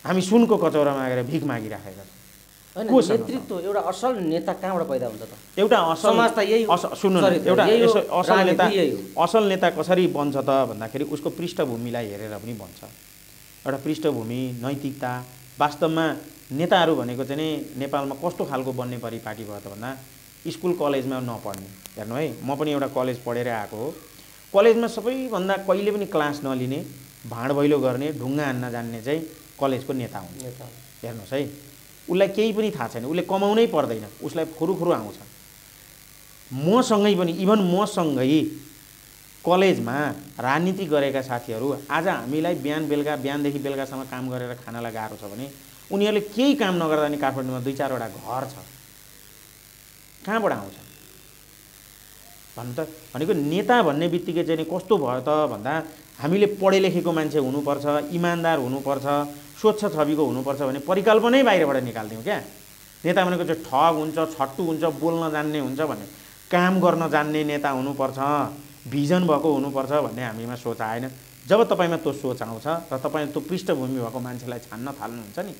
हामी सुनको कचौरा मागेर भिख मागिराखेका छौँ। नेतृत्व एउटा असल नेता कहाँबाट पैदा हुन्छ त? एउटा असल समाज त यही सुन्नु न, एउटा असल नेता कसरी बन्छ त भन्दाखेरि उसको पृष्ठभूमिलाई हेरेर पनि बन्छ। एउटा पृष्ठभूमि, नैतिकता। वास्तवमा नेताहरू भनेको चाहिँ नि नेपालमा कस्तो खालको बन्ने परिपाटी भयो त भन्दा स्कुल कलेजमा नपढ्ने। हेर्नु है, म पनि एउटा कलेज पढेर आएको हो। कलेजमा सबैभन्दा कहिले पनि क्लास नलिने, भाँड भैलो गर्ने, ढुङ्गा हान्न जान्ने चाहिँ कलेजको नेता हुन्छ। हेर्नुहोस् है, उसलाई केही पनि थाहा छैन, उसले कमाउनै पर्दैन, उसलाई खुरुखुरु आउँछ। मसँगै पनि, इभन मसँगै कलेजमा राजनीति गरेका साथीहरू आज हामीलाई बिहानदेखि बेलुकासम्म काम गरेर खानलाई गाह्रो छ भने उनीहरूले केही काम नगर्दा नि काठमाडौँमा 2-4वटा घर छ। कहाँबाट आउँछ भन्नु त? भनेको नेता भन्ने बित्तिकै चाहिँ नि कस्तो भयो त भन्दा हामीले पढे लेखेको मान्छे हुनुपर्छ, इमान्दार हुनुपर्छ, स्वच्छ छविको हुनुपर्छ भने परिकल्पनै बाहिरबाट निकाल्दियौँ क्या। नेता भनेको चाहिँ ठग हुन्छ, छट्टु हुन्छ, बोल्न जान्ने हुन्छ भने काम गर्न जान्ने नेता हुनुपर्छ, भिजन भएको हुनुपर्छ भन्ने हामीमा सोच आएन। जब तपाईँमा त्यो सोच आउँछ र तपाईँ त्यो पृष्ठभूमि भएको मान्छेलाई छान्न थाल्नुहुन्छ नि,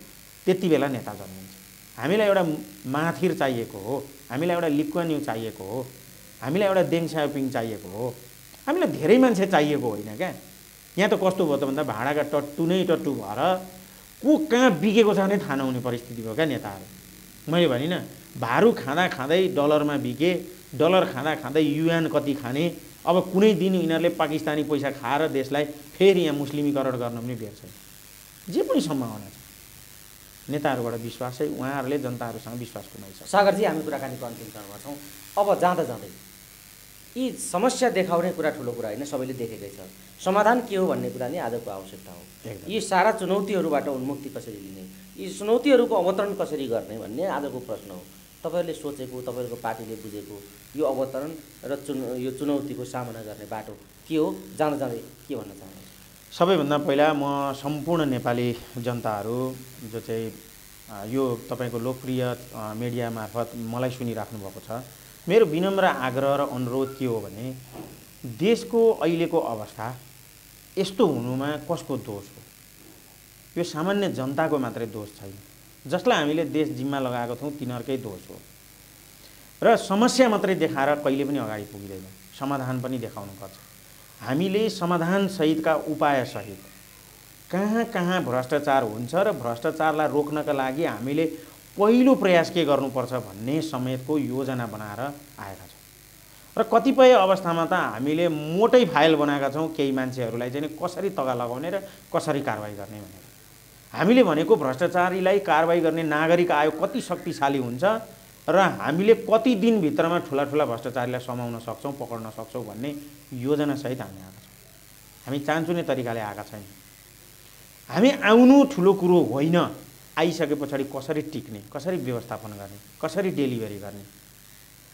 त्यति बेला नेता जन्मिन्छ। हामीलाई एउटा माथिर चाहिएको हो, हामीलाई एउटा लिक्वान्यु चाहिएको हो, हामीलाई एउटा देङ स्याओपिङ चाहिएको हो, हामीलाई धेरै मान्छे चाहिएको होइन क्या। यहाँ त कस्तो भयो त भन्दा भाँडाका टट्टु नै टट्टु भएर को कहाँ बिकेको छ भने थाहा नहुने परिस्थिति भयो क्या नेताहरू। मैले भनिनँ, भारू खाँदा खाँदै डलरमा बिके, डलर खाँदा खाँदै युएन कति खाने। अब कुनै दिन यिनीहरूले पाकिस्तानी पैसा खाएर देशलाई फेरि यहाँ मुस्लिमीकरण गर्न पनि बेर छैन। जे पनि सम्भावना छ। नेताहरूबाट विश्वास चाहिँ उहाँहरूले जनताहरूसँग विश्वास गुमाइसक्छ। सागरजी, हामी कुराकानीको अन्तिम चरणमा छौँ। अब जाँदा जाँदै यी समस्या देखाउने कुरा ठुलो कुरा होइन, सबैले देखेकै छ। समाधान के हो भन्ने कुरा नै आजको आवश्यकता हो। यी सारा चुनौतीहरूबाट उन्मुक्ति कसरी लिने, यी चुनौतीहरूको अवतरण कसरी गर्ने भन्ने आजको प्रश्न हो। तपाईँहरूले सोचेको, तपाईँहरूको पार्टीले बुझेको यो अवतरण र यो चुनौतीको सामना गर्ने बाटो के हो? जाँदा जाँदै के भन्न चाहनुहुन्छ? सबैभन्दा पहिला म सम्पूर्ण नेपाली जनताहरू जो चाहिँ यो तपाईँको लोकप्रिय मिडिया मार्फत मलाई सुनिराख्नु भएको छ, मेरो विनम्र आग्रह र अनुरोध के हो भने देशको अहिलेको अवस्था यस्तो हुनुमा कसको दोष हो? यो सामान्य जनताको मात्रै दोष छैन। जसलाई हामीले देश जिम्मा लगाएको छौँ तिनीहरूकै दोष हो। र समस्या मात्रै देखाएर कहिले पनि अगाडि पुगिँदैन, समाधान पनि देखाउनुपर्छ। हामीले समाधानसहितका उपायसहित कहाँ कहाँ भ्रष्टाचार हुन्छ र भ्रष्टाचारलाई रोक्नका लागि हामीले पहिलो प्रयास के गर्नुपर्छ भन्ने समेतको योजना बनाएर आएका छौँ। र कतिपय अवस्थामा त हामीले मोटै फाइल बनाएका छौँ केही मान्छेहरूलाई चाहिँ कसरी तगा लगाउने र कसरी कारबाही गर्ने भनेर। हामीले भनेको भ्रष्टाचारीलाई कारबाही गर्ने नागरिक आयोग कति शक्तिशाली हुन्छ र हामीले कति दिनभित्रमा ठुला ठुला भ्रष्टाचारीलाई समाउन सक्छौँ, पक्र्न सक्छौँ भन्ने योजनासहित हामी आएका छौँ। हामी चाहन्छौँ तरिकाले आएका छैनौँ। हामी आउनु ठुलो कुरो होइन, आइसके पछाडि कसरी टिक्ने, कसरी व्यवस्थापन गर्ने, कसरी डेलिभरी गर्ने।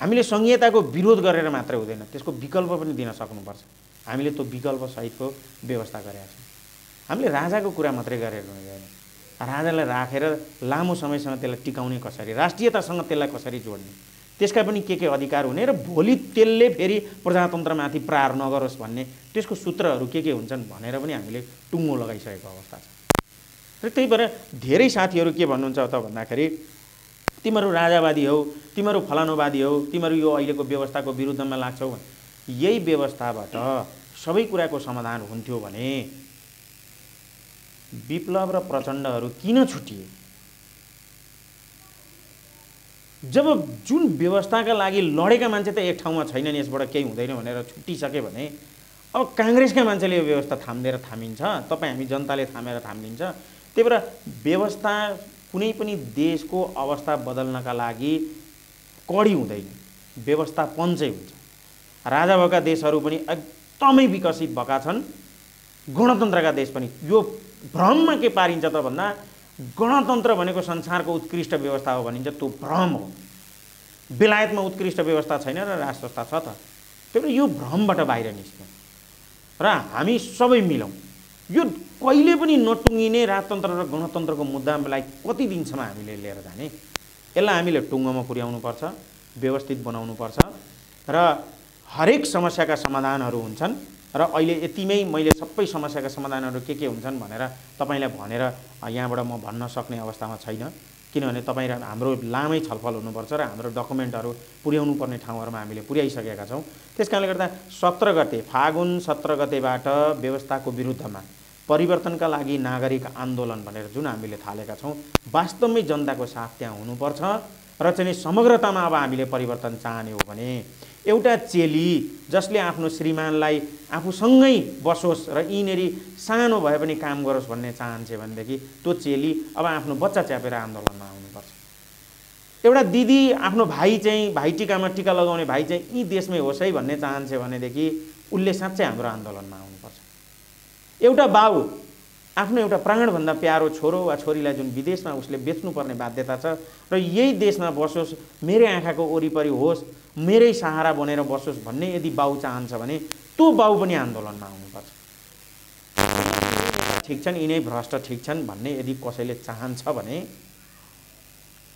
हामीले संहिताको विरोध गरेर मात्रै हुँदैन, त्यसको विकल्प पनि दिन सक्नुपर्छ। हामीले त्यो विकल्पसहितको व्यवस्था गरेका छौँ। हामीले राजाको कुरा मात्रै गरेर हुँदैन, राजालाई राखेर लामो समयसम्म त्यसलाई टिकाउने कसरी, राष्ट्रियतासँग त्यसलाई कसरी जोड्ने, त्यसका पनि के अधिकार हुने र भोलि त्यसले फेरि प्रजातन्त्रमाथि प्रहार नगरोस् भन्ने त्यसको सूत्रहरू के हुन्छन् भनेर पनि हामीले टुङ्गो लगाइसकेको अवस्था छ। र त्यही भएर धेरै साथीहरू के भन्नुहुन्छ त भन्दाखेरि तिमीहरू राजावादी हौ, तिमीहरू फलानुवादी हौ, तिमीहरू यो अहिलेको व्यवस्थाको विरुद्धमा लाग्छौ। यही व्यवस्थाबाट सबै कुराको समाधान हुन्थ्यो भने विप्लव र प्रचण्डहरू किन छुटिए? जब जुन व्यवस्थाका लागि लडेका मान्छे त एक ठाउँमा छैनन्, यसबाट केही हुँदैन भनेर छुटिसके भने अब काङ्ग्रेसका मान्छेले यो व्यवस्था थामिदिएर थामिन्छ, तपाईँ हामी जनताले थामेर थामिदिन्छ। त्यही भएर व्यवस्था कुनै पनि देशको अवस्था बदल्नका लागि कडी हुँदैन, व्यवस्थापन चाहिँ हुन्छ। राजा भएका देशहरू पनि एकदमै विकसित भएका छन्, गणतन्त्रका देश पनि। यो भ्रममा के पारिन्छ त भन्दा गणतन्त्र भनेको संसारको उत्कृष्ट व्यवस्था हो भनिन्छ, त्यो भ्रम हो। बेलायतमा उत्कृष्ट व्यवस्था छैन र राजसंस्था छ त। त्यही भएर यो भ्रमबाट बाहिर निस्क्यौँ र हामी सबै मिलौँ। यो कहिले पनि नटुङ्गिने राजतन्त्र र गणतन्त्रको मुद्दालाई कति दिनसम्म हामीले लिएर जाने? यसलाई हामीले टुङ्गोमा पुर्याउनुपर्छ, व्यवस्थित बनाउनुपर्छ र हरेक समस्याका समाधानहरू हुन्छन्। र अहिले यतिमै मैले सबै समस्याका समाधानहरू के हुन्छन् भनेर तपाईँलाई भनेर यहाँबाट म भन्न सक्ने अवस्थामा छैन। किनभने तपाईँ र हाम्रो लामै छलफल हुनुपर्छ र हाम्रो डकुमेन्टहरू पुर्याउनु पर्ने ठाउँहरूमा हामीले पुर्याइसकेका छौँ। त्यसकारणले गर्दा 17 गते फागुन 17 गतेबाट व्यवस्थाको विरुद्धमा परिवर्तनका लागि नागरिक आन्दोलन भनेर जुन हामीले थालेका छौँ, वास्तवमै जनताको साथ त्यहाँ हुनुपर्छ र चाहिँ समग्रतामा अब हामीले परिवर्तन चाहने हो भने एउटा चेली जसले आफ्नो श्रीमानलाई आफूसँगै बसोस् र यिनीहरू सानो भए पनि काम गरोस् भन्ने चाहन्छ भनेदेखि त्यो चेली अब आफ्नो बच्चा च्यापेर आन्दोलनमा आउनुपर्छ। एउटा दिदी आफ्नो भाइ चाहिँ भाइटिकामा टिका लगाउने भाइ चाहिँ यी देशमै होस् है भन्ने चाहन्छ भनेदेखि उसले साँच्चै हाम्रो आन्दोलनमा आउनुपर्छ। एउटा बाउ आफ्नो एउटा प्राणभन्दा प्यारो छोरो वा छोरीलाई जुन विदेशमा उसले बेच्नुपर्ने बाध्यता छ र यही देशमा बसोस्, मेरै आँखाको वरिपरि होस्, मेरै सहारा बनेर बसोस् भन्ने यदि बाउ चाहन्छ भने त्यो बाउ पनि आन्दोलनमा आउनुपर्छ। ठिक छन्, यिनै भ्रष्ट ठिक छन् भन्ने यदि कसैले चाहन्छ भने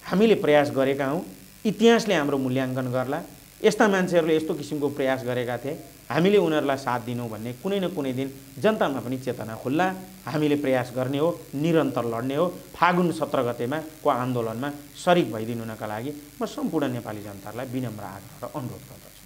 हामीले प्रयास गरेका हौँ। इतिहासले हाम्रो मूल्याङ्कन गर्ला। यस्ता मान्छेहरूले यस्तो किसिमको प्रयास गरेका थिए, हामीले उनीहरूलाई साथ दिनौँ भन्ने कुनै न कुनै दिन जनतामा पनि चेतना खुल्ला। हामीले प्रयास गर्ने हो, निरन्तर लड्ने हो। फागुन 17 गतेमा को आन्दोलनमा सरिक भइदिनुका लागि म सम्पूर्ण नेपाली जनतालाई विनम्र आग्रह र अनुरोध गर्दछु।